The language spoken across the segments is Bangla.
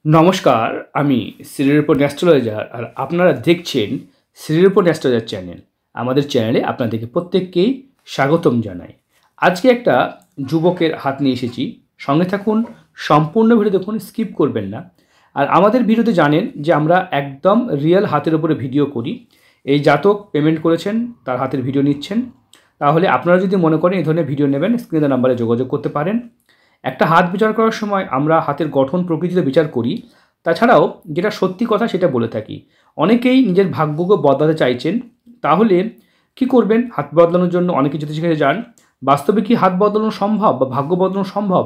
নমস্কার, আমি শ্রীরূপন অ্যাস্ট্রোলজার আর আপনারা দেখছেন শ্রীরূপন অ্যাস্ট্রোলজার চ্যানেল। আমাদের চ্যানেলে আপনাদেরকে প্রত্যেককেই স্বাগতম জানাই। আজকে একটা যুবকের হাত নিয়ে এসেছি, সঙ্গে থাকুন, সম্পূর্ণ ভিডিও দেখুন, স্কিপ করবেন না। আর আমাদের ভিডিওতে জানেন যে আমরা একদম রিয়েল হাতের উপরে ভিডিও করি। এই জাতক পেমেন্ট করেছেন, তার হাতের ভিডিও নিচ্ছেন, তাহলে আপনারা যদি মনে করেন এই ধরনের ভিডিও নেবেন, স্ক্রিনের নাম্বারে যোগাযোগ করতে পারেন। একটা হাত বিচার করার সময় আমরা হাতের গঠন প্রকৃতিতে বিচার করি, তাছাড়াও যেটা সত্যি কথা সেটা বলে থাকি। অনেকেই নিজের ভাগ্যকে বদলাতে চাইছেন, তাহলে কি করবেন? হাত বদলানোর জন্য অনেকে জ্যোতিষের কাছে যান। বাস্তবে কি হাত বদলানো সম্ভব বা ভাগ্য বদলানো সম্ভব?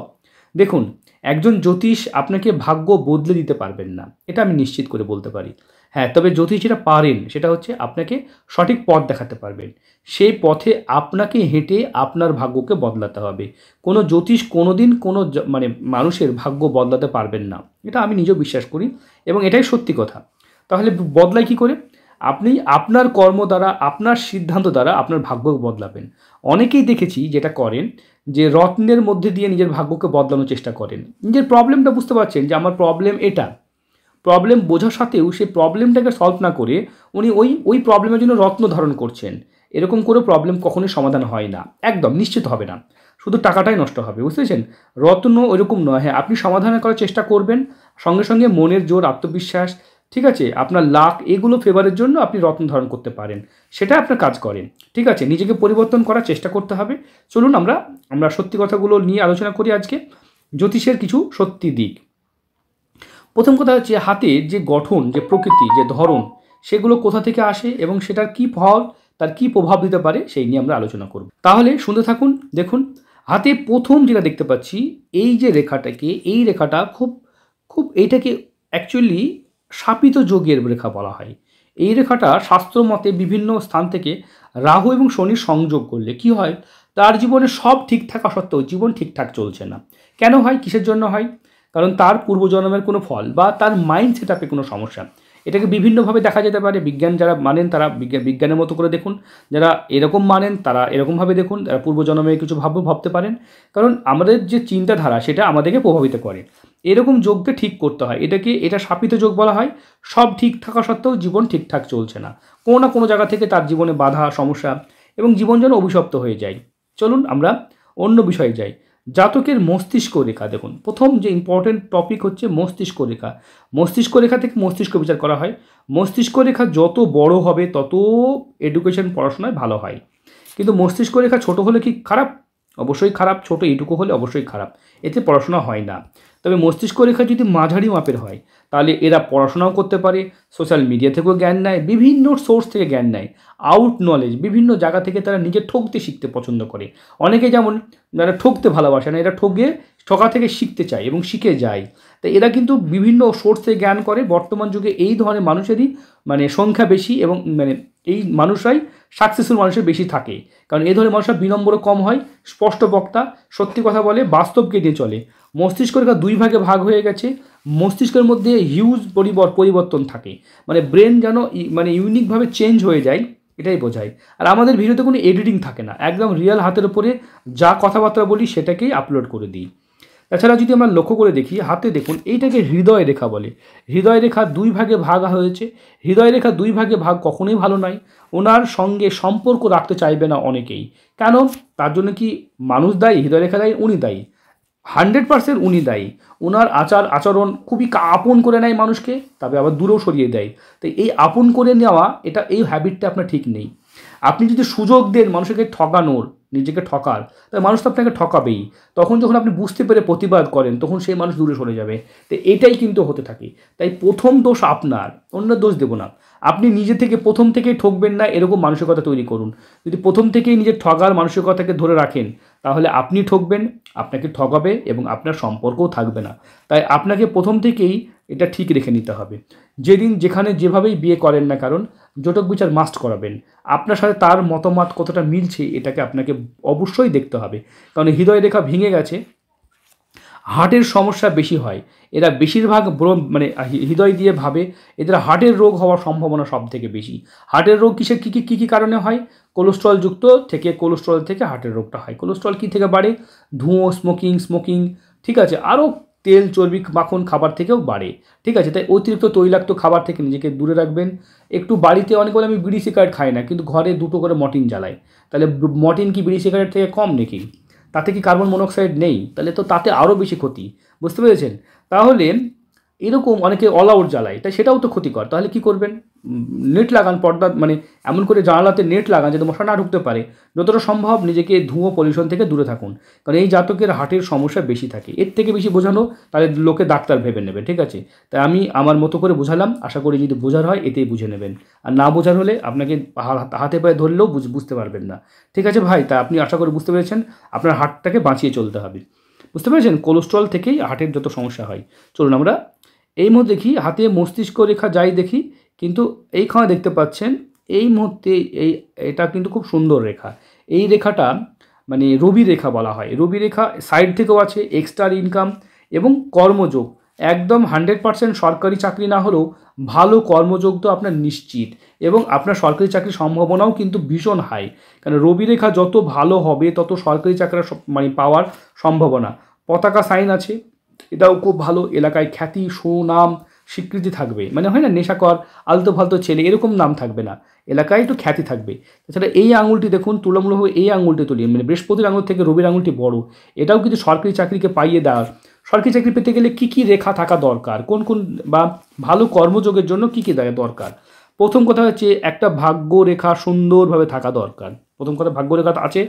দেখুন, একজন জ্যোতিষ আপনাকে ভাগ্য বদলে দিতে পারবেন না, এটা আমি নিশ্চিত করে বলতে পারি। হ্যাঁ, তবে জ্যোতিষ যেটা পারেন সেটা হচ্ছে আপনাকে সঠিক পথ দেখাতে পারবেন। সেই পথে আপনাকে হেঁটে আপনার ভাগ্যকে বদলাতে হবে। কোনো জ্যোতিষ কোনো দিন কোনো মানে মানুষের ভাগ্য বদলাতে পারবেন না, এটা আমি নিজেও বিশ্বাস করি এবং এটাই সত্যি কথা। তাহলে বদলায় কী করে? আপনি আপনার কর্ম দ্বারা, আপনার সিদ্ধান্ত দ্বারা আপনার ভাগ্য বদলাবেন। অনেকেই দেখেছি যেটা করেন, যে রত্নের মধ্যে দিয়ে নিজের ভাগ্যকে বদলানোর চেষ্টা করেন। নিজের প্রবলেমটা বুঝতে পারছেন যে আমার প্রবলেম এটা, প্রবলেম বোঝার সাথেও সেই প্রবলেমটাকে সলভ না করে উনি ওই প্রবলেমের জন্য রত্ন ধারণ করছেন। এরকম করে প্রবলেম কখনোই সমাধান হয় না, একদম নিশ্চিত হবে না, শুধু টাকাটাই নষ্ট হবে, বুঝতে পেরেছেন? রত্ন ওইরকম নয়। হ্যাঁ, আপনি সমাধান করার চেষ্টা করবেন, সঙ্গে সঙ্গে মনের জোর, আত্মবিশ্বাস, ঠিক আছে, আপনার লাক, এগুলো ফেভারের জন্য আপনি রত্ন ধারণ করতে পারেন, সেটা আপনার কাজ করেন। ঠিক আছে, নিজেকে পরিবর্তন করার চেষ্টা করতে হবে। চলুন আমরা সত্যি কথাগুলো নিয়ে আলোচনা করি আজকে, জ্যোতিষের কিছু সত্যি দিক। প্রথম কথা হচ্ছে হাতের যে গঠন, যে প্রকৃতি, যে ধরন, সেগুলো কোথা থেকে আসে এবং সেটার কী ফল, তার কী প্রভাব দিতে পারে, সেই নিয়ে আমরা আলোচনা করব। তাহলে শুনতে থাকুন। দেখুন, হাতে প্রথম যেটা দেখতে পাচ্ছি, এই যে রেখাটাকে, এই রেখাটা খুব খুব এইটাকে অ্যাকচুয়ালি শাপিত যোগের রেখা বলা হয়। এই রেখাটা শাস্ত্র মতে বিভিন্ন স্থান থেকে রাহু এবং শনির সংযোগ করলে কি হয়, তার জীবনে সব ঠিক থাকা সত্ত্বেও জীবন ঠিকঠাক চলছে না। কেন হয়? কিসের জন্য হয়? কারণ তার পূর্বজন্মের কোনো ফল বা তার মাইন্ড সেট আপে কোনো সমস্যা। এটাকে বিভিন্নভাবে দেখা যেতে পারে। বিজ্ঞান যারা মানেন তারা বিজ্ঞানের মতো করে দেখুন, যারা এরকম মানেন তারা এরকমভাবে দেখুন, তারা পূর্বজন্মে কিছু ভাবতে পারেন। কারণ আমাদের যে চিন্তাধারা সেটা আমাদেরকে প্রভাবিত করে। এরকম যোগকে ঠিক করতে হয়, এটা শাপিত যোগ বলা হয়। সব ঠিক থাকা সত্ত্বেও জীবন ঠিকঠাক চলছে না, কোনো না কোনো জায়গা থেকে তার জীবনে বাধা, সমস্যা এবং জীবন যেন অভিশপ্ত হয়ে যায়। চলুন আমরা অন্য বিষয়ে যাই। জাতকের মস্তিষ্ক রেখা দেখুন, প্রথম যে ইম্পর্টেন্ট টপিক হচ্ছে মস্তিষ্ক রেখা। মস্তিষ্ক রেখা থেকে মস্তিষ্ক বিচার করা হয়। মস্তিষ্ক রেখা যত বড় হবে তত এডুকেশন, পড়াশোনায় ভালো হয়। কিন্তু মস্তিষ্ক রেখা ছোট হলে কি খারাপ? অবশ্যই খারাপ। ছোট এইটুকু হলে অবশ্যই খারাপ, এতে পড়াশোনা হয় না। তবে মস্তিষ্ক রেখা যদি মাঝারি মাপের হয়, তাহলে এরা পড়াশোনাও করতে পারে, সোশ্যাল মিডিয়া থেকেও জ্ঞান নেয়, বিভিন্ন সোর্স থেকে জ্ঞান নেয়, আউট নলেজ, বিভিন্ন জায়গা থেকে তারা নিজে ঠকতে শিখতে পছন্দ করে। অনেকে যেমন যারা ঠকতে ভালোবাসে না, এরা ঠকা থেকে শিখতে চায় এবং শিখে যায়। তাই এরা কিন্তু বিভিন্ন সোর্স থেকে জ্ঞান করে। বর্তমান যুগে এই ধরনের মানুষেরই সংখ্যা বেশি এবং এই মানুষরাই সাকসেসফুল মানুষের বেশি থাকে। কারণ এই ধরনের মানুষরা বিনম্র কম হয়, স্পষ্ট বক্তা, সত্যি কথা বলে, বাস্তবকে নিয়ে চলে। মস্তিষ্ক রেখা দুই ভাগে ভাগ হয়ে গেছে। মস্তিষ্কের মধ্যে হিউজ পরিবর্তন থাকে, ব্রেন যেন ইউনিকভাবে চেঞ্জ হয়ে যায়, এটাই বোঝায়। আর আমাদের ভিডিওতে কোনো এডিটিং থাকে না, একদম রিয়েল হাতের উপরে যা কথাবার্তা বলি সেটাকেই আপলোড করে দিই। তাছাড়া যদি আমরা লক্ষ্য করে দেখি, হাতে দেখুন, এইটাকে হৃদয় রেখা বলে। হৃদয় রেখা দুই ভাগে ভাগ হয়েছে। হৃদয় রেখা দুই ভাগে ভাগ কখনোই ভালো নয়। ওনার সঙ্গে সম্পর্ক রাখতে চাইবে না অনেকেই। কেন? তার জন্য কি মানুষ দায়ী? হৃদয় রেখা দায়ী? উনি দায়ী, 100% উনি দায়ী। ওনার আচরণ খুবই আপন করে নেয় মানুষকে, তবে আবার দূরেও সরিয়ে দেয়। তাই এই আপন করে নেওয়া, এই হ্যাবিটটা আপনার ঠিক নেই। আপনি যদি সুযোগ দেন মানুষকে ঠকানোর, নিজেকে ঠকার, তাই মানুষ তো আপনাকে ঠকাবেই। তখন যখন আপনি বুঝতে পেরে প্রতিবাদ করেন, তখন সেই মানুষ দূরে সরে যাবে। তো এটাই কিন্তু হতে থাকে। তাই প্রথম দোষ আপনার, অন্য দোষ দেব না। আপনি নিজে থেকে প্রথম থেকেই ঠকবেন না, এরকম মানসিকতা তৈরি করুন। যদি প্রথম থেকেই নিজের ঠগার মানসিকতাকে ধরে রাখেন, তাহলে আপনি ঠকবেন, আপনাকে ঠকাবে এবং আপনার সম্পর্কও থাকবে না। তাই আপনাকে প্রথম থেকেই এটা ঠিক রেখে নিতে হবে। যেদিন যেখানে যেভাবেই বিয়ে করেন না, কারণ জটক বিচার মাস্ট করাবেন। আপনার সাথে তার মতামত কতটা মিলছে এটাকে আপনাকে অবশ্যই দেখতে হবে। কারণ হৃদয় রেখা ভেঙে গেছে, হার্টের সমস্যা বেশি হয়। এরা বেশিরভাগ হৃদয় দিয়ে ভাবে, এদের হার্টের রোগ হওয়ার সম্ভাবনা সব থেকে বেশি। হার্টের রোগ কী কী কারণে হয়? কোলেস্ট্রল থেকে হার্টের রোগটা হয়। কোলেস্ট্রল কী থেকে বাড়ে? ধুঁয়ো, স্মোকিং, ঠিক আছে, আরও তেল চর্বি মাখন খাবার থেকেও বাড়ে, ঠিক আছে। তাই অতিরিক্ত তৈলাক্ত খাবার থেকে নিজেকে দূরে রাখবেন। একটু বাড়িতে অনেক বলে আমি বিড়ি সিগারেট খাই না, কিন্তু ঘরে 2টো করে মর্টিন জ্বালাই, তাহলে মর্টিন কি বিড়ি সিগারেট থেকে কম নাকি? তাতে কি কার্বন মনোক্সাইড নেই? তাহলে তো তাতে আরও বেশি ক্ষতি, বুঝতে পেরেছেন? তাহলে এরকম অনেকে অল আউট জ্বালায়, তাই সেটাও তো ক্ষতিকর। তাহলে কি করবেন? নেট লাগান, পর্দা মানে এমন করে জানালাতে নেট লাগান যাতে মশা না ঢুকতে পারে। যতটা সম্ভব নিজেকে ধুঁয়ো পলিউশন থেকে দূরে থাকুন, কারণ এই জাতকের হার্টের সমস্যা বেশি থাকে। এর থেকে বেশি বোঝানো তাহলে লোকে ডাক্তার ভেবে নেবে, ঠিক আছে। তাই আমি আমার মতো করে বোঝালাম, আশা করি যদি বোঝার হয় এতেই বুঝে নেবেন, আর না বোঝার হলে আপনাকে হাতে পায়ে ধরলেও বুঝতে পারবেন না, ঠিক আছে ভাই। তা আপনি আশা করি বুঝতে পেরেছেন, আপনার হার্টটাকে বাঁচিয়ে চলতে হবে, বুঝতে পেরেছেন? কোলেস্ট্রল থেকেই হার্টের যত সমস্যা হয়। চলুন আমরা এই মুহূর্তে দেখি, হাতে মস্তিষ্ক রেখা যাই দেখি, কিন্তু এইখানে দেখতে পাচ্ছেন এই মুহূর্তে এটা কিন্তু খুব সুন্দর রেখা। এই রেখাটা মানে রবি রেখা বলা হয়। রবি রেখা সাইড থেকেও আছে, এক্সট্রা ইনকাম এবং কর্মযোগ। একদম 100% সরকারি চাকরি না হলেও ভালো কর্মযোগ তো আপনার নিশ্চিত, এবং আপনার সরকারি চাকরির সম্ভাবনাও কিন্তু ভীষণ হাই। কারণ রবি রেখা যত ভালো হবে তত সরকারি চাকরি মানে পাওয়ার সম্ভাবনা। পতাকা সাইন আছে, এটাও খুব ভালো। এলাকায় খ্যাতি, সুনাম, স্বীকৃতি থাকবে। মানে হয় না নেশাকর, আলতো ফালতো ছেলে, এরকম নাম থাকবে না, এলাকায় একটু খ্যাতি থাকবে। তাছাড়া এই আঙুলটি দেখুন, তুলনামূলকভাবে এই আঙুলটি তুলি, মানে বৃহস্পতির আঙুল থেকে রবির আঙুলটি বড়। এটাও কিন্তু সরকারি চাকরিকে পাইয়ে দেওয়ার। সরকারি চাকরি পেতে গেলে কী কী রেখা থাকা দরকার, কোন কোন বা ভালো কর্মযোগের জন্য কী কী দরকার? প্রথম কথা হচ্ছে একটা ভাগ্য রেখা সুন্দরভাবে থাকা দরকার। প্রথম কথা ভাগ্য রেখা আছে।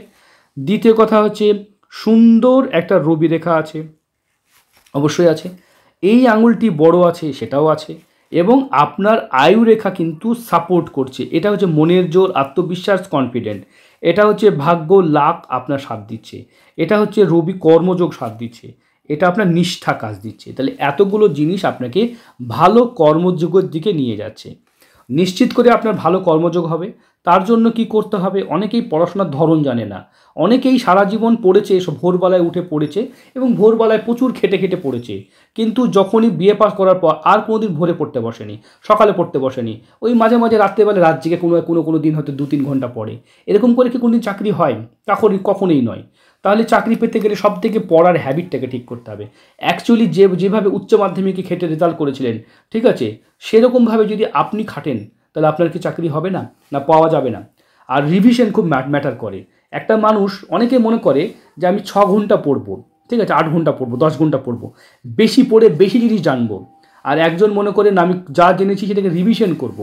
দ্বিতীয় কথা হচ্ছে সুন্দর একটা রবি রেখা আছে, অবশ্যই আছে। এই আঙুলটি বড় আছে, সেটাও আছে। এবং আপনার আয়ু রেখা কিন্তু সাপোর্ট করছে। এটা হচ্ছে মনের জোর, আত্মবিশ্বাস, কনফিডেন্ট। এটা হচ্ছে ভাগ্য, লাক আপনার সাথ দিচ্ছে। এটা হচ্ছে রবি কর্মযোগ সাথ দিচ্ছে। এটা আপনার নিষ্ঠা কাজ দিচ্ছে। তাহলে এতগুলো জিনিস আপনাকে ভালো কর্মযোগের দিকে নিয়ে যাচ্ছে। নিশ্চিত করে আপনার ভালো কর্মযোগ হবে। তার জন্য কি করতে হবে? অনেকেই পড়াশোনার ধরন জানে না। অনেকেই সারা জীবন পড়েছে, এসব ভোরবেলায় উঠে পড়েছে এবং ভোরবেলায় প্রচুর খেটে খেটে পড়েছে, কিন্তু যখনই বিএ পাস করার পর আর কোনোদিন ভোরে পড়তে বসেনি, সকালে পড়তে বসেনি। ওই মাঝে মাঝে রাত্রেবেলা রাত জেগে কোনো দিন হয়তো 2-3 ঘন্টা পড়ে। এরকম করে কি কোনোদিন চাকরি হয়? কখনোই নয়। তাহলে চাকরি পেতে গেলে সব থেকে পড়ার হ্যাবিটটাকে ঠিক করতে হবে। অ্যাকচুয়ালি যেভাবে উচ্চ মাধ্যমিকে খেটে রেজাল্ট করেছিলেন, ঠিক আছে, সেরকমভাবে যদি আপনি খাটেন তাহলে আপনার কি চাকরি হবে না? না পাওয়া যাবে না। আর রিভিশন খুব ম্যাটার করে। একটা মানুষ, অনেকে মনে করে যে আমি 6 ঘন্টা পড়বো, ঠিক আছে, 8 ঘন্টা পড়বো, 10 ঘন্টা পড়বো, বেশি পড়ে বেশি জিনিস জানবো। আর একজন মনে করেন আমি যা জেনেছি সেটাকে রিভিশন করব।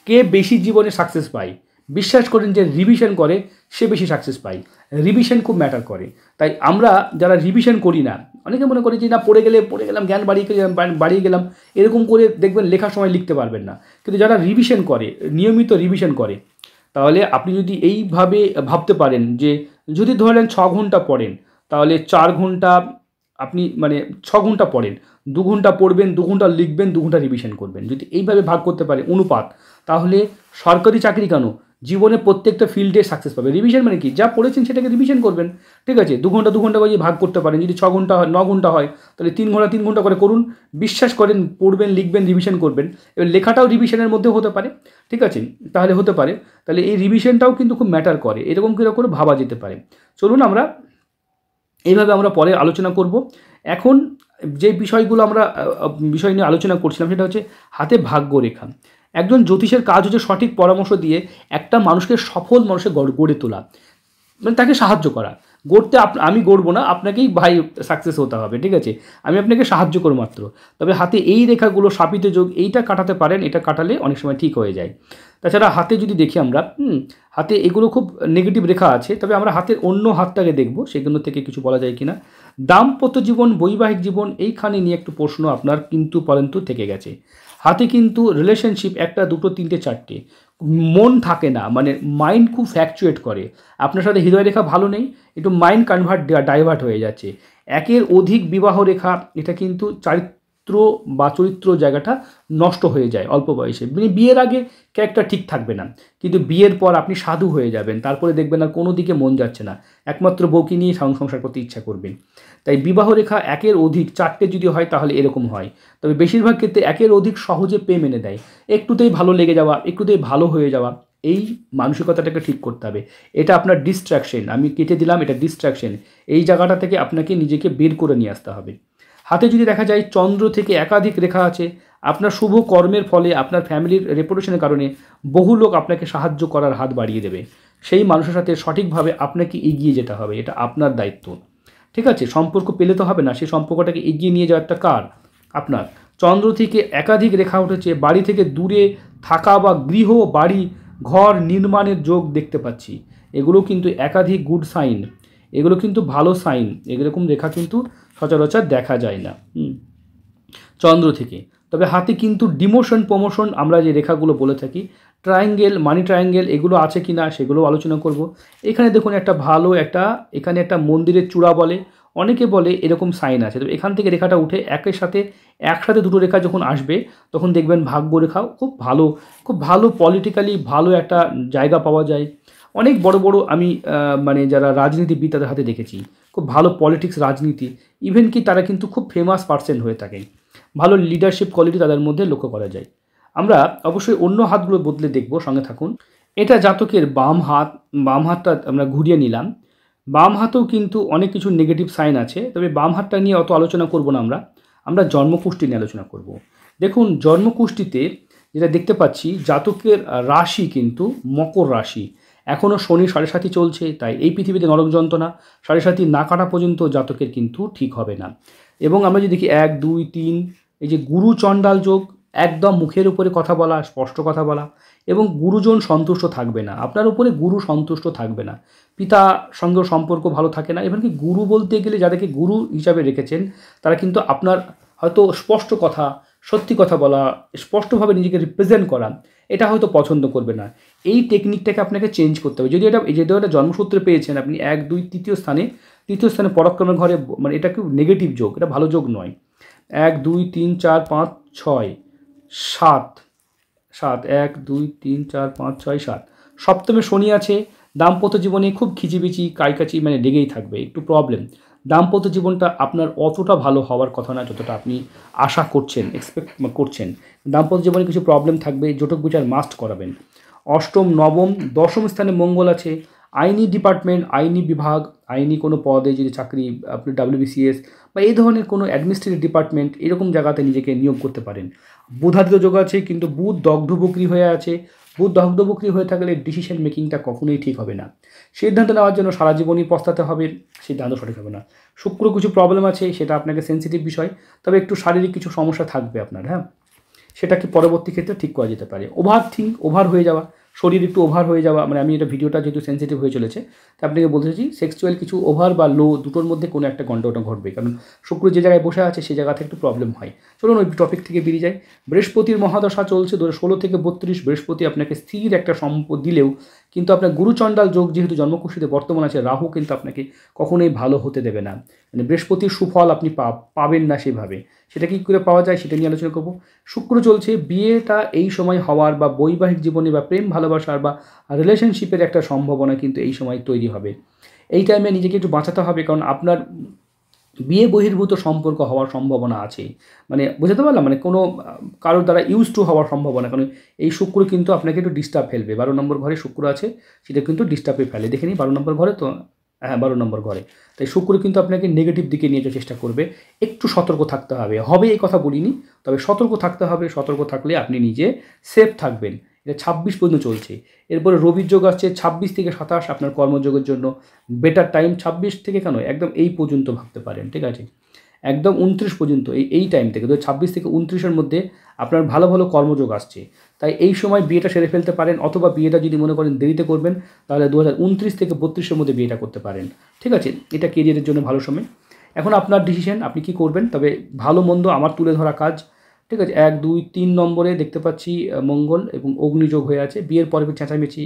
কে বেশি জীবনে সাকসেস পায়? বিশ্বাস করেন যে রিভিশন করে সে বেশি সাকসেস পায়। রিভিশন খুব ম্যাটার করে। তাই আমরা যারা রিভিশন করি না, অনেকে মনে করি যে না পড়ে গেলাম, জ্ঞান বাড়িয়ে গেলাম, এরকম করে দেখবেন লেখার সময় লিখতে পারবেন না। কিন্তু যারা রিভিশন করে, নিয়মিত রিভিশন করে, তাহলে আপনি যদি এইভাবে ভাবতে পারেন যে যদি ধরেন 6 ঘন্টা পড়েন, তাহলে 4 ঘন্টা আপনি মানে 6 ঘন্টা পড়েন, 2 ঘন্টা পড়বেন, 2 ঘন্টা লিখবেন, 2 ঘন্টা রিভিশন করবেন। যদি এইভাবে ভাগ করতে পারে অনুপাত, তাহলে সরকারি চাকরি কেন, জীবনে প্রত্যেকটা ফিল্ডে সাকসেস পাবে। রিভিশন মানে কি? যা পড়েছেন সেটাকে রিভিশন করবেন, ঠিক আছে। 2 ঘন্টা করে যদি ভাগ করতে পারেন, যদি 6 ঘন্টা হয়, 9 ঘন্টা হয়, তাহলে 3 ঘন্টা করে করুন। বিশ্বাস করেন পড়বেন, লিখবেন, রিভিশন করবেন। এবার লেখাটাও রিভিশনের মধ্যে হতে পারে, ঠিক আছে, তাহলে হতে পারে। তাহলে এই রিভিশনটাও কিন্তু খুব ম্যাটার করে। এরকম করে ভাবা যেতে পারে। চলুন আমরা এইভাবে আমরা পরে আলোচনা করব। এখন যে বিষয় নিয়ে আলোচনা করছিলাম সেটা হচ্ছে হাতে ভাগ্য রেখা। একজন জ্যোতিষের কাজ হচ্ছে সঠিক পরামর্শ দিয়ে একটা মানুষকে সফল মানুষে গড়ে তোলা, মানে তাকে সাহায্য করা। গড়তে আমি গড়বো না, আপনাকেই ভাই সাকসেস হতে হবে, ঠিক আছে। আমি আপনাকে সাহায্য করব মাত্র। তবে হাতে এই রেখাগুলো শাপিত যোগ, এইটা কাটাতে পারেন, এটা কাটালে অনেক সময় ঠিক হয়ে যায়। তাছাড়া হাতে যদি দেখি আমরা, হাতে এগুলো খুব নেগেটিভ রেখা আছে, তবে আমরা হাতের অন্য হাতটাকে দেখব, সেগুলো থেকে কিছু বলা যায় কিনা। দাম্পত্য জীবন, বৈবাহিক জীবন, এইখানে নিয়ে একটু প্রশ্ন আপনার কিন্তু পরন্তু থেকে গেছে। হাতে কিন্তু রিলেশনশিপ 1, 2, 3, 4, মন থাকে না, মানে মাইন্ড খুব ফ্যাকচুয়েট করে। আপনার সাথে হৃদয় রেখা ভালো নেই, একটু মাইন্ড ডাইভার্ট হয়ে যাচ্ছে। 1-এর অধিক বিবাহ রেখা, এটা কিন্তু চরিত্র জায়গাটা নষ্ট হয়ে যায় অল্প বয়সে। মানে বিয়ের আগে ক্যারেক্টার ঠিক থাকবে না, কিন্তু বিয়ের পর আপনি সাধু হয়ে যাবেন, তারপরে দেখবেন আর কোনো দিকে মন যাচ্ছে না, একমাত্র বউকে নিয়ে সংসার করতে ইচ্ছা করবেন। তাই বিবাহ রেখা 1-এর অধিক 4টে যদি হয় তাহলে এরকম হয়। তবে বেশিরভাগ ক্ষেত্রে 1-এর অধিক সহজে প্রেম এনে দেয়। একটুতেই ভালো লেগে যাওয়া, একটুতেই ভালো হয়ে যাওয়া, এই মানসিকতাটাকে ঠিক করতে হবে। এটা আপনার ডিস্ট্র্যাকশন, আমি কেটে দিলাম, এটা ডিস্ট্র্যাকশন। এই জায়গাটা থেকে আপনাকে নিজেকে বের করে নিয়ে আসতে হবে। হাতে যদি দেখা যায় চন্দ্র থেকে একাধিক রেখা আছে, আপনার শুভ কর্মের ফলে আপনার ফ্যামিলির রেপুটেশনের কারণে বহু লোক আপনাকে সাহায্য করার হাত বাড়িয়ে দেবে। সেই মানুষের সাথে সঠিকভাবে আপনাকে এগিয়ে যেতে হবে, এটা আপনার দায়িত্ব। ঠিক আছে, সম্পর্ক পেলে তো হবে না, সেই সম্পর্কটাকে এগিয়ে নিয়ে যাওয়াটা কার? আপনার। চন্দ্র থেকে একাধিক রেখা উঠেছে, বাড়ি থেকে দূরে থাকা বা গৃহ বাড়ি ঘর নির্মাণের যোগ দেখতে পাচ্ছি। এগুলো কিন্তু একাধিক গুড সাইন, এগুলো কিন্তু ভালো সাইন। এরকম রেখা কিন্তু সচরাচর দেখা যায় না চন্দ্র থেকে। তবে হাতে কিন্তু ডিমোশন প্রমোশন আমরা যে রেখাগুলো বলে থাকি, ট্রায়াঙ্গেল, মানি ট্রায়াঙ্গেল, এগুলো আছে কি না সেগুলো আলোচনা করব। এখানে দেখুন একটা ভালো এখানে একটা মন্দিরের চূড়া বলে, অনেকে বলে এরকম সাইন আছে। তবে এখান থেকে রেখাটা উঠে একসাথে দুটো রেখা যখন আসবে তখন দেখবেন ভাগ্য রেখাও খুব ভালো পলিটিক্যালি ভালো একটা জায়গা পাওয়া যায়। অনেক বড় বড় আমি মানে যারা রাজনীতিবিদ তাদের হাতে দেখেছি, খুব ভালো পলিটিক্স, রাজনীতি, ইভেন কি তারা কিন্তু খুব ফেমাস পার্সন হয়ে থাকে। ভালো লিডারশিপ কোয়ালিটি তাদের মধ্যে লক্ষ্য করা যায়। আমরা অবশ্যই অন্য হাতগুলো বদলে দেখব, সঙ্গে থাকুন। এটা জাতকের বাম হাতটা আমরা ঘুরিয়ে নিলাম। বাম হাতেও কিন্তু অনেক কিছু নেগেটিভ সাইন আছে, তবে বাম হাতটা নিয়ে অত আলোচনা করব না। আমরা জন্মকুষ্টি নিয়ে আলোচনা করব। দেখুন, জন্মকুষ্টিতে যেটা দেখতে পাচ্ছি, জাতকের রাশি কিন্তু মকর রাশি। এখনও শনি 7.5 চলছে, তাই এই পৃথিবীতে নরক যন্ত্রণা 7.5 না কাটা পর্যন্ত জাতকের কিন্তু ঠিক হবে না। এবং আমরা যদি দেখি 1, 2, 3, এই যে গুরু চণ্ডাল যোগ, একদম মুখের উপরে কথা বলা, স্পষ্ট কথা বলা, এবং গুরুজন সন্তুষ্ট থাকবে না, আপনার উপরে গুরু সন্তুষ্ট থাকবে না, পিতা সঙ্গেও সম্পর্ক ভালো থাকে না। এমনকি গুরু বলতে গেলে যাদেরকে গুরু হিসাবে রেখেছেন তারা কিন্তু আপনার হয়তো স্পষ্ট কথা, সত্যি কথা বলা, স্পষ্টভাবে নিজেকে রিপ্রেজেন্ট করা, এটা হয়তো পছন্দ করবে না। এই টেকনিকটাকে আপনাকে চেঞ্জ করতে হবে। যদিও এটা জন্মসূত্রে পেয়েছেন আপনি 1, 2, তৃতীয় স্থানে পরাক্রমের ঘরে, মানে এটা খুব নেগেটিভ যোগ, এটা ভালো যোগ নয়। 1, 2, 3, 4, 5, 6, 7, 1, 2, 3, 4, 5, 6, 7, সপ্তমে শনি আছে। দাম্পত্য জীবনে খুব খিচিবিচি কাইকাচি, মানে লেগেই থাকবে, একটু প্রবলেম। দাম্পত্য জীবনটা আপনার অতটা ভালো হওয়ার কথা না যতটা আপনি আশা করছেন, এক্সপেক্ট করছেন। দাম্পত্য জীবনে কিছু প্রবলেম থাকবে, জটক বিচার মাস্ট করাবেন। অষ্টম, নবম, দশম স্থানে মঙ্গল আছে। আইনি ডিপার্টমেন্ট, আইনি বিভাগ, আইনি কোনো পদে যদি চাকরি, আপনি WBCS বা এই ধরনের কোনো অ্যাডমিনিস্ট্রেটিভ ডিপার্টমেন্ট, এরকম জায়গাতে নিজেকে নিয়োগ করতে পারেন। বুধাদিত্য যোগ আছে, কিন্তু বুধ দগ্ধবক্রী হয়ে আছে। বুধ দগ্ধবক্রী হয়ে থাকলে ডিসিশন মেকিংটা কখনোই ঠিক হবে না। সিদ্ধান্ত নেওয়ার জন্য সারা জীবনই পস্তাতে হবে, সিদ্ধান্ত সঠিক হবে না। শুক্র কিছু প্রবলেম আছে, সেটা আপনাকে সেন্সিটিভ বিষয়, তবে একটু শারীরিক কিছু সমস্যা থাকবে আপনার, সেটাকে পরবর্তী ক্ষেত্রে ঠিক করা যেতে পারে। ওভার হয়ে যাওয়া, শরীর একটু ওভার হয়ে যাওয়া, মানে আমি এটা ভিডিওটা যেহেতু সেন্সিটিভ হয়ে চলেছে তাই আপনাকে বলতে চাইছি, সেক্সুয়াল কিছু ওভার বা লো দুটোর মধ্যে কোনো একটা গন্ডগোল ঘটবে, কারণ শুক্র যে জায়গায় বসে আছে সেই জায়গা থেকে একটু প্রবলেম হয়। চলুন ওই টপিক থেকে বেরিয়ে যায়। বৃহস্পতির মহাদশা চলছে 2016 থেকে 32। বৃহস্পতি আপনাকে স্থির একটা সম্পদ দিলেও কিন্তু আপনার গুরুচণ্ডাল যোগ যেহেতু জন্মকুষ্ঠিতে বর্তমান আছে, রাহু কিন্তু আপনাকে কখনোই ভালো হতে দেবে না। মানে বৃহস্পতির সুফল আপনি পাবেন না সেভাবে। সেটা কী করে পাওয়া যায় সেটা নিয়ে আলোচনা করব। শুক্র চলছে, বিয়েটা এই সময় হওয়ার বা বৈবাহিক জীবনে বা প্রেম ভালোবাসার বা রিলেশনশিপের একটা সম্ভাবনা কিন্তু এই সময় তৈরি হবে। এই টাইমে নিজেকে একটু বাঁচাতে হবে, কারণ আপনার বিয়ে বহির্ভূত সম্পর্ক হওয়ার সম্ভাবনা আছে। মানে বুঝতে পারলাম, মানে কোনো কারোর দ্বারা ইউজ টু হওয়ার সম্ভাবনা, কারণ এই শুক্র কিন্তু আপনাকে একটু ডিস্টার্ব ফেলবে। 12 নম্বর ঘরে শুক্র আছে, সেটা কিন্তু ডিস্টার্বে ফেলে। দেখে নিই 12 নম্বর ঘরে, তো 12 নম্বর ঘরে। তাই শুক্র কিন্তু আপনাকে নেগেটিভ দিকে নিয়ে যাওয়ার চেষ্টা করবে। একটু সতর্ক থাকতে হবে এই কথা বলিনি, তবে সতর্ক থাকতে হবে। সতর্ক থাকলে আপনি নিজে সেফ থাকবেন। এটা 26 পর্যন্ত চলছে। এরপরে রবির যোগ আসছে 26 থেকে 27, আপনার কর্মযোগের জন্য বেটার টাইম। 26 থেকে কেন, একদম এই পর্যন্ত ভাবতে পারেন, ঠিক আছে, একদম 29 পর্যন্ত, এই টাইম থেকে 26 থেকে 29-এর মধ্যে আপনার ভালো ভালো কর্মযোগ আসছে। তাই এই সময় বিয়েটা সেরে ফেলতে পারেন, অথবা বিয়েটা যদি মনে করেন দেরিতে করবেন তাহলে 2029 থেকে 32-এর মধ্যে বিয়েটা করতে পারেন, ঠিক আছে। এটা কেরিয়ারের জন্য ভালো সময়। এখন আপনার ডিসিশন, আপনি কি করবেন। তবে ভালো মন্দ আমার তুলে ধরা কাজ, ঠিক আছে। 1, 2, 3 নম্বরে দেখতে পাচ্ছি মঙ্গল এবং অগ্নিযোগ হয়ে আছে। বিয়ের পরে চেঁচামেচি,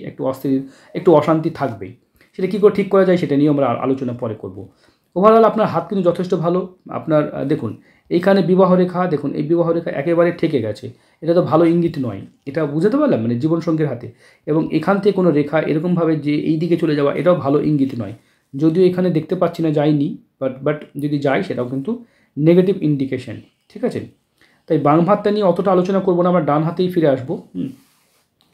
একটু অশান্তি থাকবেই। সেটা কী করে ঠিক করা যায় সেটা নিয়ে আমরা আলোচনা পরে করব। ওভারঅল আপনার হাত কিন্তু যথেষ্ট ভালো। আপনার দেখুন এইখানে বিবাহ রেখা, দেখুন এই বিবাহ রেখা একেবারে ঠেকে গেছে, এটা তো ভালো ইঙ্গিত নয়। এটা বুঝতে পারলাম, মানে জীবনসঙ্গীর হাতে, এবং এখান থেকে কোনো রেখা এরকমভাবে যে এই দিকে চলে যাওয়া, এটাও ভালো ইঙ্গিত নয়। যদিও এখানে দেখতে পাচ্ছি না, যায়নি, বাট যদি যায় সেটাও কিন্তু নেগেটিভ ইন্ডিকেশন, ঠিক আছে। তাই বাম হাতটা নিয়ে অতটা আলোচনা করবো না, আমরা ডান হাতেই ফিরে আসবো।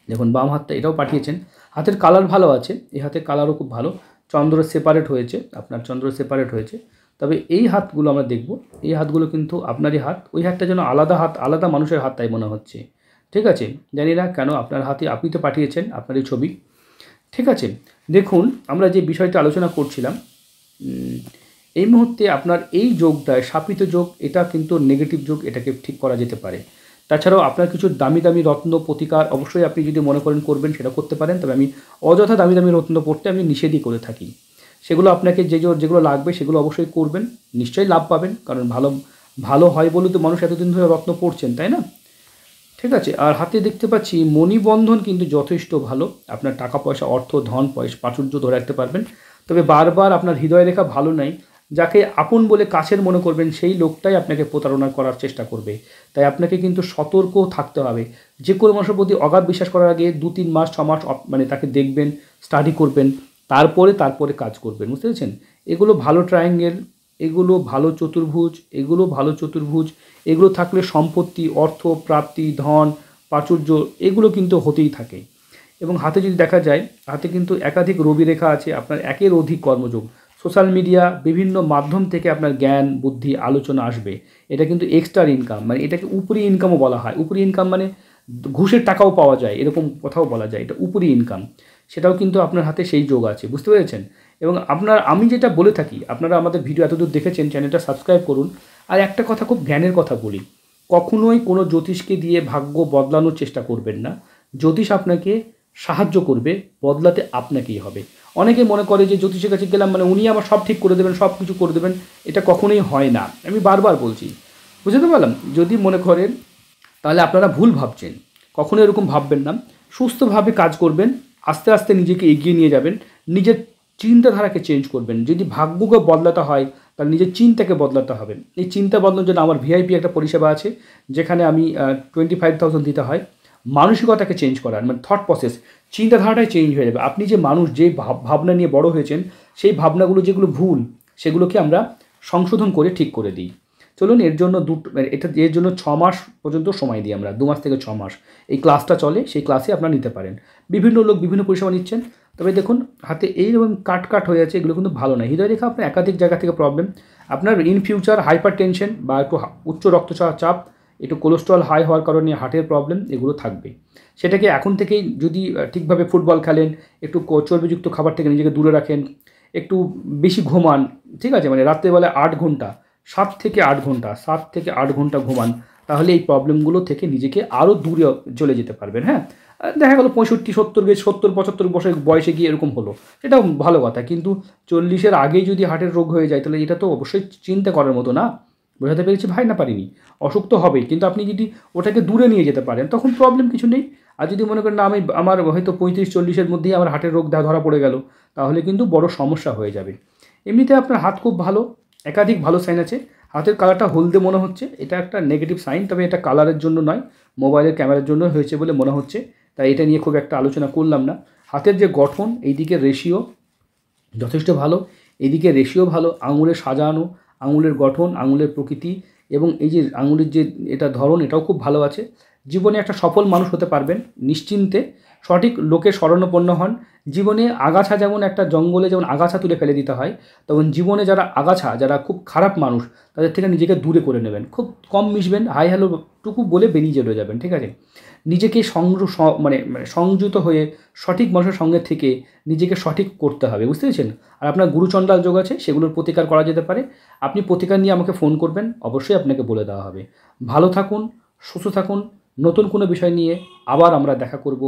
দেখুন বাম হাতটা এটাও পাঠিয়েছেন, হাতের কালার ভালো আছে, এই হাতের কালারও খুব ভালো। চন্দ্র সেপারেট হয়েছে, আপনার চন্দ্র সেপারেট হয়েছে, তবে এই হাতগুলো আমরা দেখব, এই হাতগুলো কিন্তু আপনারই হাত, ওই হাতটা যেন আলাদা হাত, আলাদা মানুষের হাত তাই মনে হচ্ছে। ঠিক আছে, জানি না কেন আপনার হাতে, আপনি তো পাঠিয়েছেন আপনার এই ছবি। ঠিক আছে, দেখুন আমরা যে বিষয়টা আলোচনা করছিলাম, এই মুহূর্তে আপনার এই যোগটায় শাপিত যোগ, এটা কিন্তু নেগেটিভ যোগ, এটাকে ঠিক করা যেতে পারে। তাছাড়াও আপনার কিছু দামি দামি রত্ন প্রতিকার অবশ্যই আপনি যদি মনে করেন করবেন সেটা করতে পারেন, তবে আমি অযথা দামি দামি রত্ন পড়তে আমি নিষেধই করে থাকি। সেগুলো আপনাকে যেগুলো লাগবে সেগুলো অবশ্যই করবেন, নিশ্চয়ই লাভ পাবেন, কারণ ভালো ভালো হয় বলে তো মানুষ এতদিন ধরে রত্ন পড়ছেন, তাই না? ঠিক আছে, আর হাতে দেখতে পাচ্ছি মণিবন্ধন কিন্তু যথেষ্ট ভালো, আপনার টাকা পয়সা, অর্থ, ধন, পয়সা, প্রাচুর্য ধরে রাখতে পারবেন। তবে বারবার আপনার হৃদয় রেখা ভালো নাই, যাকে আপন বলে কাছের মনে করবেন সেই লোকটাই আপনাকে প্রতারণা করার চেষ্টা করবে। তাই আপনাকে কিন্তু সতর্ক থাকতে হবে। যে কোনো মানুষের প্রতি অগাধ বিশ্বাস করার আগে 2-3 মাস 6 মাস মানে তাকে দেখবেন, স্টাডি করবেন, তারপরে কাজ করবেন, বুঝতে পেরেছেন? এগুলো ভালো ট্রায়াঙ্গেল, এগুলো ভালো চতুর্ভুজ, এগুলো থাকলে সম্পত্তি, অর্থ প্রাপ্তি, ধন, প্রাচুর্য এগুলো কিন্তু হতেই থাকে। এবং হাতে যদি দেখা যায়, হাতে কিন্তু একাধিক রবি রেখা আছে, আপনার একের অধিক কর্মযোগ, সোশ্যাল মিডিয়া, বিভিন্ন মাধ্যম থেকে আপনার জ্ঞান, বুদ্ধি, আলোচনা আসবে। এটা কিন্তু এক্সট্রা ইনকাম, মানে এটাকে উপরি ইনকামও বলা হয়। উপরি ইনকাম মানে ঘুষের টাকাও পাওয়া যায়, এরকম কথাও বলা যায়, এটা উপরি ইনকাম। সেটাও কিন্তু আপনার হাতে সেই যোগ আছে, বুঝতে পেরেছেন? এবং আমি যেটা বলে থাকি, আপনারা আমাদের ভিডিও এতদূর দেখেছেন, চ্যানেলটা সাবস্ক্রাইব করুন। আর একটা কথা, খুব জ্ঞানের কথা বলি, কখনোই কোনো জ্যোতিষকে দিয়ে ভাগ্য বদলানোর চেষ্টা করবেন না। জ্যোতিষ আপনাকে সাহায্য করবে, বদলাতে আপনাকেই হবে। অনেকে মনে করে যে জ্যোতিষের কাছে গেলাম মানে উনি আমার সব ঠিক করে দেবেন, সব কিছু করে দেবেন, এটা কখনোই হয় না, আমি বারবার বলছি, বুঝতে পারলাম? যদি মনে করেন তাহলে আপনারা ভুল ভাবছেন, কখনো এরকম ভাববেন না। সুস্থভাবে কাজ করবেন, আস্তে আস্তে নিজেকে এগিয়ে নিয়ে যাবেন, নিজের চিন্তাধারাকে চেঞ্জ করবেন। যদি ভাগ্যকে বদলাতে হয় তাহলে নিজের চিন্তাকে বদলাতে হবে। এই চিন্তা বদলানোর জন্য আমার ভিআইপি একটা পরিষেবা আছে, যেখানে আমি 25,000 দিতে হয়। মানসিকতাকে চেঞ্জ করার, মানে থট প্রসেস, চিন্তাধারাটাই চেঞ্জ হয়ে যাবে। আপনি যে মানুষ, যে ভাবনা নিয়ে বড় হয়েছেন, সেই ভাবনাগুলো যেগুলো ভুল, সেগুলোকে আমরা সংশোধন করে ঠিক করে দিই। চলুন, এর জন্য এর জন্য 6 মাস পর্যন্ত সময় দিই আমরা, 2 মাস থেকে 6 মাস এই ক্লাসটা চলে, সেই ক্লাসে আপনারা নিতে পারেন। বিভিন্ন লোক বিভিন্ন পরিষেবা নিচ্ছেন। তবে দেখুন হাতে এইরকম কাট হয়ে আছে, এগুলো কিন্তু ভালো নয়। হৃদয় রেখা আপনার একাধিক জায়গা থেকে প্রবলেম, আপনার ইন ফিউচার হাইপার টেনশন বা একটু উচ্চ রক্তচাপ, একটু কোলেস্ট্রল হাই হওয়ার কারণে হার্টের প্রবলেম এগুলো থাকবে। সেটাকে এখন থেকেই যদি ঠিকভাবে ফুটবল খেলেন, একটু চর্বিযুক্ত খাবার থেকে নিজেকে দূরে রাখেন, একটু বেশি ঘুমান, ঠিক আছে, মানে রাত্রেবেলা 8 ঘন্টা, 7 থেকে 8 ঘন্টা ঘুমান, তাহলে এই প্রবলেমগুলো থেকে নিজেকে আরও দূরে চলে যেতে পারবেন। হ্যাঁ, দেখা গেলো 65-70-75 বছর বয়সে গিয়ে এরকম হলো, এটাও ভালো কথা, কিন্তু 40-এর আগেই যদি হার্টের রোগ হয়ে যায় তাহলে এটা তো অবশ্যই চিন্তা করার মতো না। বোঝাতে পেরেছি ভাই না পারিনি? অসুখ তো হবেই, কিন্তু আপনি যদি ওটাকে দূরে নিয়ে যেতে পারেন তখন প্রবলেম কিছু নেই। আর যদি মনে করেন না, আমার হয়তো 35-40-এর মধ্যেই আমার হার্টের রোগ ধরা পড়ে গেল, তাহলে কিন্তু বড় সমস্যা হয়ে যাবে। এমনিতে আপনার হাত খুব ভালো, একাধিক ভালো সাইন আছে। হাতের কালারটা হলদে মনে হচ্ছে, এটা একটা নেগেটিভ সাইন, তবে এটা কালারের জন্য নয়, মোবাইলের ক্যামেরার জন্য হয়েছে বলে মনে হচ্ছে, তাই এটা নিয়ে খুব একটা আলোচনা করলাম না। হাতের যে গঠন, এই দিকের রেশিও যথেষ্ট ভালো, এদিকে রেশিও ভালো, আঙুলের সাজানো, আঙুলের গঠন, আঙুলের প্রকৃতি এবং এই যে আঙুলের যে এটা ধরন, এটাও খুব ভালো আছে। জীবনে একটা সফল মানুষ হতে পারবেন নিশ্চিন্তে, সঠিক লোকের শরণাপন্ন হন। জীবনে আগাছা, যেমন একটা জঙ্গলে যেমন আগাছা তুলে ফেলে দিতে হয়, তখন জীবনে যারা আগাছা, যারা খুব খারাপ মানুষ, তাদের থেকে নিজেকে দূরে করে নেবেন, খুব কম মিশবেন, হাই হ্যালো টুকু বলে বেরিয়ে চলে যাবেন, ঠিক আছে? নিজেকে সংযত হয়ে সঠিক মানুষের সঙ্গে থেকে নিজেকে সঠিক করতে হবে, বুঝতে পেরেছেন? আর আপনার গুরুচণ্ডাল যোগ আছে, সেগুলোর প্রতিকার করা যেতে পারে। আপনি প্রতিকার নিয়ে আমাকে ফোন করবেন, অবশ্যই আপনাকে বলে দেওয়া হবে। ভালো থাকুন, সুস্থ থাকুন। নতুন কোনো বিষয় নিয়ে আবার আমরা দেখা করব।